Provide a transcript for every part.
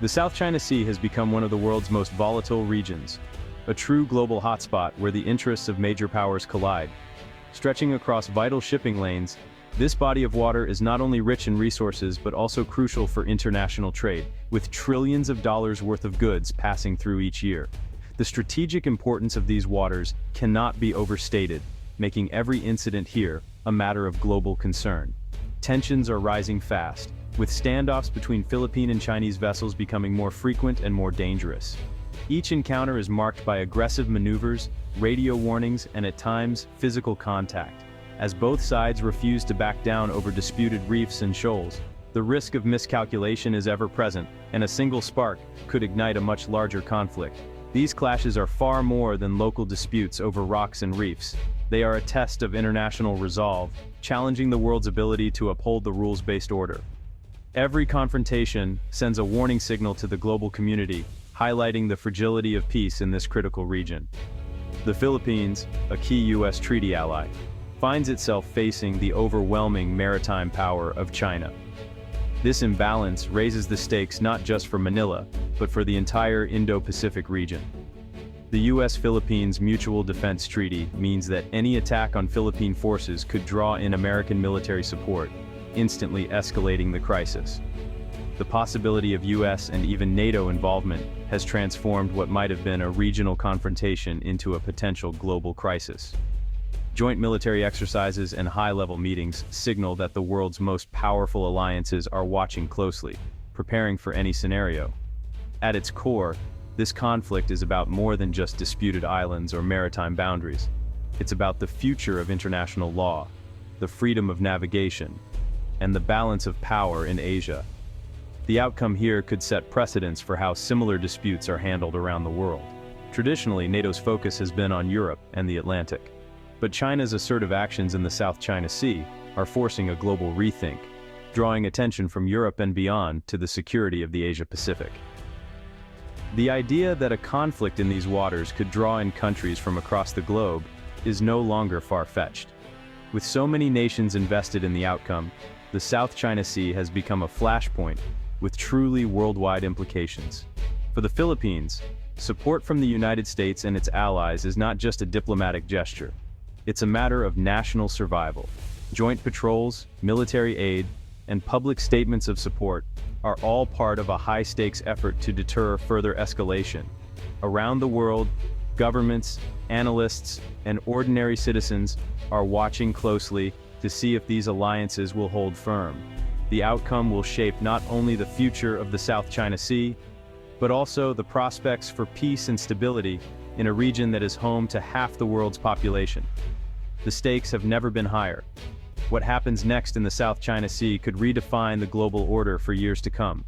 The South China Sea has become one of the world's most volatile regions, a true global hotspot where the interests of major powers collide. Stretching across vital shipping lanes, this body of water is not only rich in resources but also crucial for international trade, with trillions of dollars worth of goods passing through each year. The strategic importance of these waters cannot be overstated, making every incident here a matter of global concern. Tensions are rising fast, with standoffs between Philippine and Chinese vessels becoming more frequent and more dangerous. Each encounter is marked by aggressive maneuvers, radio warnings, and at times, physical contact. As both sides refuse to back down over disputed reefs and shoals, the risk of miscalculation is ever present, and a single spark could ignite a much larger conflict. These clashes are far more than local disputes over rocks and reefs. They are a test of international resolve, challenging the world's ability to uphold the rules-based order. Every confrontation sends a warning signal to the global community, highlighting the fragility of peace in this critical region. The Philippines, a key U.S. treaty ally, finds itself facing the overwhelming maritime power of China. This imbalance raises the stakes not just for Manila, but for the entire Indo-Pacific region. The U.S.-Philippines Mutual Defense Treaty means that any attack on Philippine forces could draw in American military support, instantly escalating the crisis. The possibility of U.S. and even NATO involvement has transformed what might have been a regional confrontation into a potential global crisis. Joint military exercises and high-level meetings signal that the world's most powerful alliances are watching closely, preparing for any scenario. At its core, this conflict is about more than just disputed islands or maritime boundaries. It's about the future of international law, the freedom of navigation, and the balance of power in Asia. The outcome here could set precedents for how similar disputes are handled around the world. Traditionally, NATO's focus has been on Europe and the Atlantic. But China's assertive actions in the South China Sea are forcing a global rethink, drawing attention from Europe and beyond to the security of the Asia-Pacific. The idea that a conflict in these waters could draw in countries from across the globe is no longer far-fetched. With so many nations invested in the outcome, the South China Sea has become a flashpoint with truly worldwide implications. For the Philippines, support from the United States and its allies is not just a diplomatic gesture. It's a matter of national survival. Joint patrols, military aid, and public statements of support are all part of a high-stakes effort to deter further escalation. Around the world, governments, analysts, and ordinary citizens are watching closely to see if these alliances will hold firm. The outcome will shape not only the future of the South China Sea, but also the prospects for peace and stability in a region that is home to half the world's population. The stakes have never been higher. What happens next in the South China Sea could redefine the global order for years to come.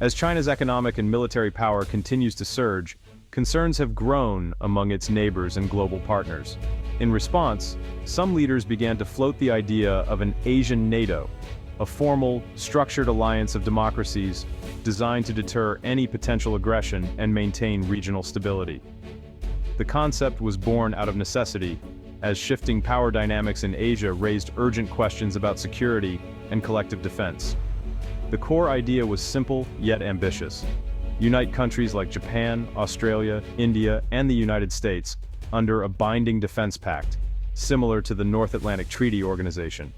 As China's economic and military power continues to surge, concerns have grown among its neighbors and global partners. In response, some leaders began to float the idea of an Asian NATO, a formal, structured alliance of democracies designed to deter any potential aggression and maintain regional stability. The concept was born out of necessity, as shifting power dynamics in Asia raised urgent questions about security and collective defense. The core idea was simple yet ambitious. Unite countries like Japan, Australia, India, and the United States under a binding defense pact, similar to the North Atlantic Treaty Organization.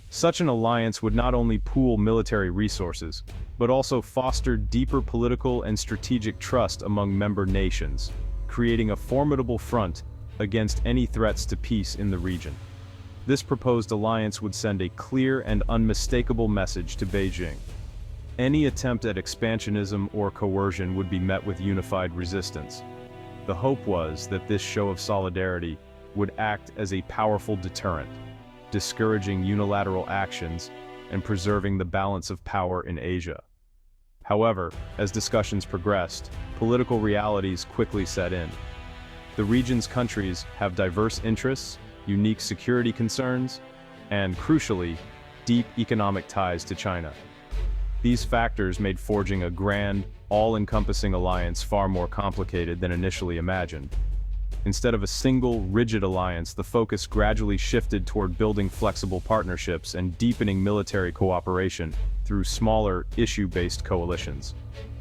Such an alliance would not only pool military resources, but also foster deeper political and strategic trust among member nations, creating a formidable front against any threats to peace in the region. This proposed alliance would send a clear and unmistakable message to Beijing. Any attempt at expansionism or coercion would be met with unified resistance. The hope was that this show of solidarity would act as a powerful deterrent, discouraging unilateral actions and preserving the balance of power in Asia. However, as discussions progressed, political realities quickly set in. The region's countries have diverse interests, unique security concerns, and, crucially, deep economic ties to China. These factors made forging a grand, all-encompassing alliance far more complicated than initially imagined. Instead of a single, rigid alliance, the focus gradually shifted toward building flexible partnerships and deepening military cooperation through through smaller, issue-based coalitions.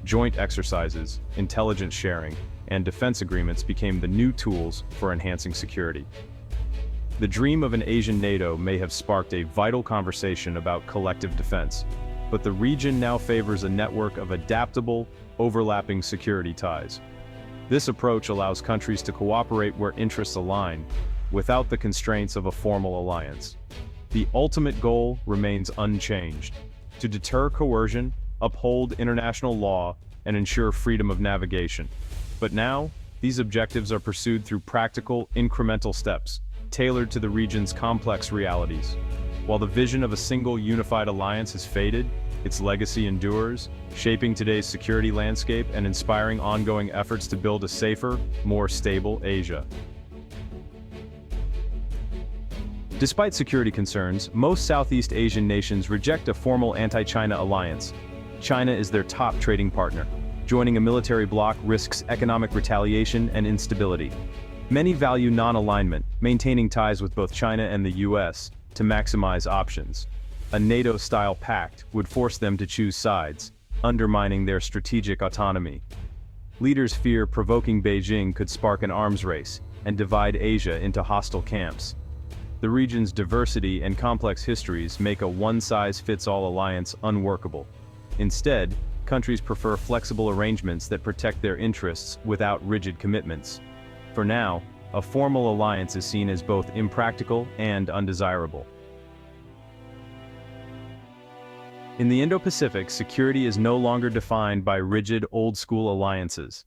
Joint exercises, intelligence sharing, and defense agreements became the new tools for enhancing security. The dream of an Asian NATO may have sparked a vital conversation about collective defense, but the region now favors a network of adaptable, overlapping security ties. This approach allows countries to cooperate where interests align, without the constraints of a formal alliance. The ultimate goal remains unchanged: to deter coercion, uphold international law, and ensure freedom of navigation. But now, these objectives are pursued through practical, incremental steps, tailored to the region's complex realities. While the vision of a single unified alliance has faded, its legacy endures, shaping today's security landscape and inspiring ongoing efforts to build a safer, more stable Asia. Despite security concerns, most Southeast Asian nations reject a formal anti-China alliance. China is their top trading partner. Joining a military bloc risks economic retaliation and instability. Many value non-alignment, maintaining ties with both China and the US to maximize options. A NATO-style pact would force them to choose sides, undermining their strategic autonomy. Leaders fear provoking Beijing could spark an arms race and divide Asia into hostile camps. The region's diversity and complex histories make a one-size-fits-all alliance unworkable. Instead, countries prefer flexible arrangements that protect their interests without rigid commitments. For now, a formal alliance is seen as both impractical and undesirable. In the Indo-Pacific, security is no longer defined by rigid, old-school alliances.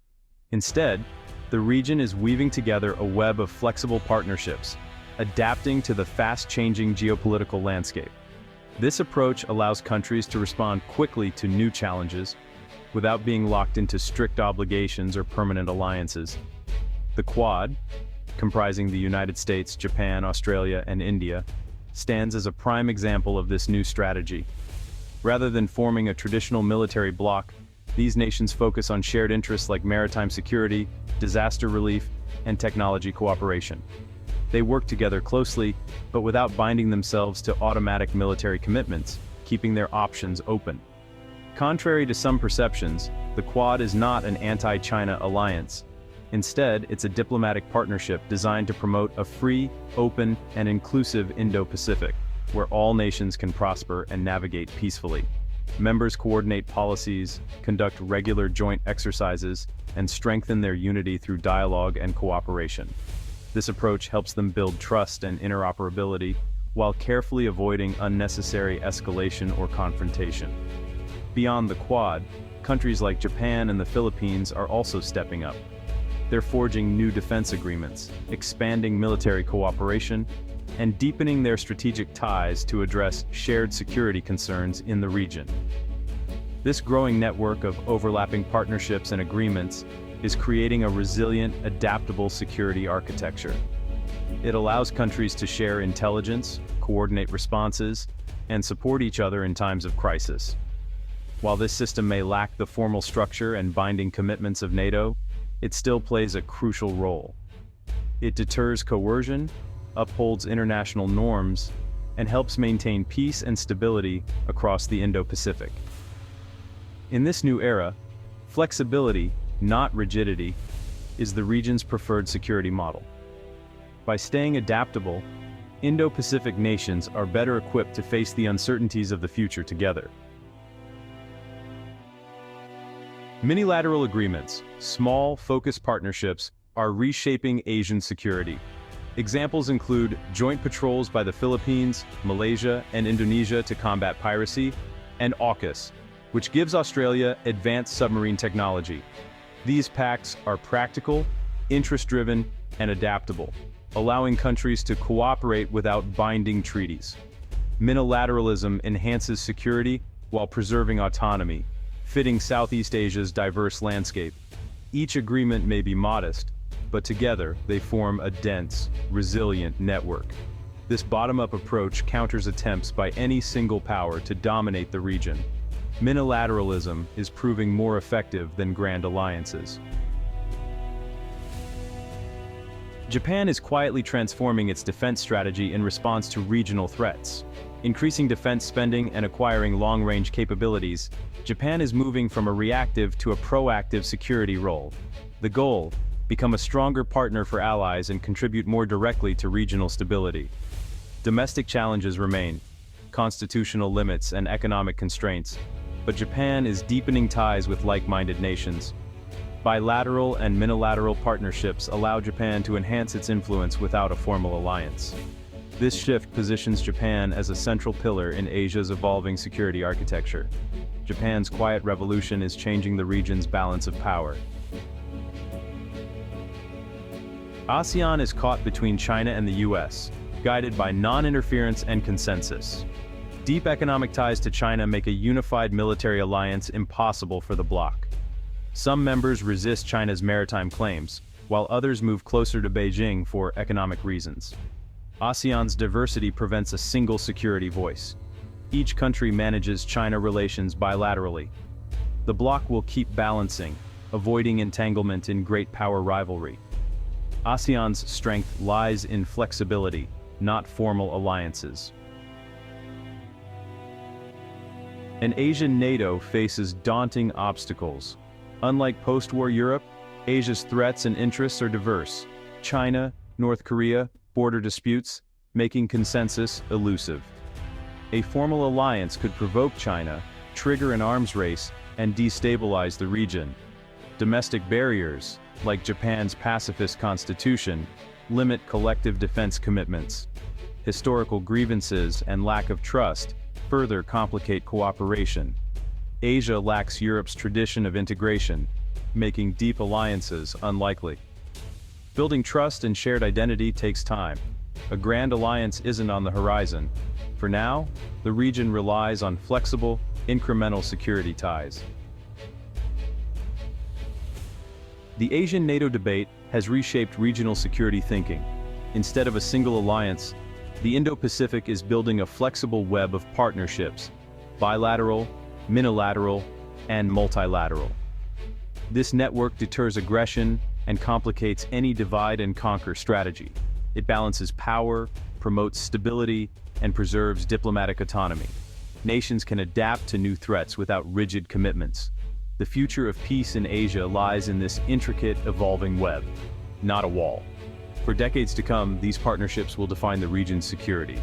Instead, the region is weaving together a web of flexible partnerships, adapting to the fast-changing geopolitical landscape. This approach allows countries to respond quickly to new challenges, without being locked into strict obligations or permanent alliances. The Quad, comprising the United States, Japan, Australia, and India, stands as a prime example of this new strategy. Rather than forming a traditional military bloc, these nations focus on shared interests like maritime security, disaster relief, and technology cooperation. They work together closely, but without binding themselves to automatic military commitments, keeping their options open. Contrary to some perceptions, the Quad is not an anti-China alliance. Instead, it's a diplomatic partnership designed to promote a free, open, and inclusive Indo-Pacific, where all nations can prosper and navigate peacefully. Members coordinate policies, conduct regular joint exercises, and strengthen their unity through dialogue and cooperation. This approach helps them build trust and interoperability, while carefully avoiding unnecessary escalation or confrontation. Beyond the Quad, countries like Japan and the Philippines are also stepping up. They're forging new defense agreements, expanding military cooperation, and deepening their strategic ties to address shared security concerns in the region. This growing network of overlapping partnerships and agreements is creating a resilient, adaptable security architecture. It allows countries to share intelligence, coordinate responses, and support each other in times of crisis. While this system may lack the formal structure and binding commitments of NATO, it still plays a crucial role. It deters coercion, upholds international norms, and helps maintain peace and stability across the Indo-Pacific. In this new era, flexibility, not rigidity, is the region's preferred security model. By staying adaptable, Indo-Pacific nations are better equipped to face the uncertainties of the future together. Minilateral agreements, small, focused partnerships, are reshaping Asian security. Examples include joint patrols by the Philippines, Malaysia, and Indonesia to combat piracy, and AUKUS, which gives Australia advanced submarine technology. These pacts are practical, interest-driven, and adaptable, allowing countries to cooperate without binding treaties. Minilateralism enhances security while preserving autonomy, fitting Southeast Asia's diverse landscape. Each agreement may be modest, but together they form a dense, resilient network. This bottom-up approach counters attempts by any single power to dominate the region. Minilateralism is proving more effective than grand alliances. Japan is quietly transforming its defense strategy in response to regional threats. Increasing defense spending and acquiring long-range capabilities, Japan is moving from a reactive to a proactive security role. The goal: become a stronger partner for allies and contribute more directly to regional stability. Domestic challenges remain: constitutional limits and economic constraints, but Japan is deepening ties with like-minded nations. Bilateral and multilateral partnerships allow Japan to enhance its influence without a formal alliance. This shift positions Japan as a central pillar in Asia's evolving security architecture. Japan's quiet revolution is changing the region's balance of power. ASEAN is caught between China and the US, guided by non-interference and consensus. Deep economic ties to China make a unified military alliance impossible for the bloc. Some members resist China's maritime claims, while others move closer to Beijing for economic reasons. ASEAN's diversity prevents a single security voice. Each country manages China relations bilaterally. The bloc will keep balancing, avoiding entanglement in great power rivalry. ASEAN's strength lies in flexibility, not formal alliances. An Asian NATO faces daunting obstacles. Unlike post-war Europe, Asia's threats and interests are diverse. China, North Korea, border disputes, making consensus elusive. A formal alliance could provoke China, trigger an arms race, and destabilize the region. Domestic barriers, like Japan's pacifist constitution, limit collective defense commitments. Historical grievances and lack of trust further complicate cooperation. Asia lacks Europe's tradition of integration, making deep alliances unlikely. Building trust and shared identity takes time. A grand alliance isn't on the horizon. For now, the region relies on flexible, incremental security ties. The Asian-NATO debate has reshaped regional security thinking. Instead of a single alliance, the Indo-Pacific is building a flexible web of partnerships: bilateral, minilateral, and multilateral. This network deters aggression and complicates any divide-and-conquer strategy. It balances power, promotes stability, and preserves diplomatic autonomy. Nations can adapt to new threats without rigid commitments. The future of peace in Asia lies in this intricate, evolving web, not a wall. For decades to come, these partnerships will define the region's security.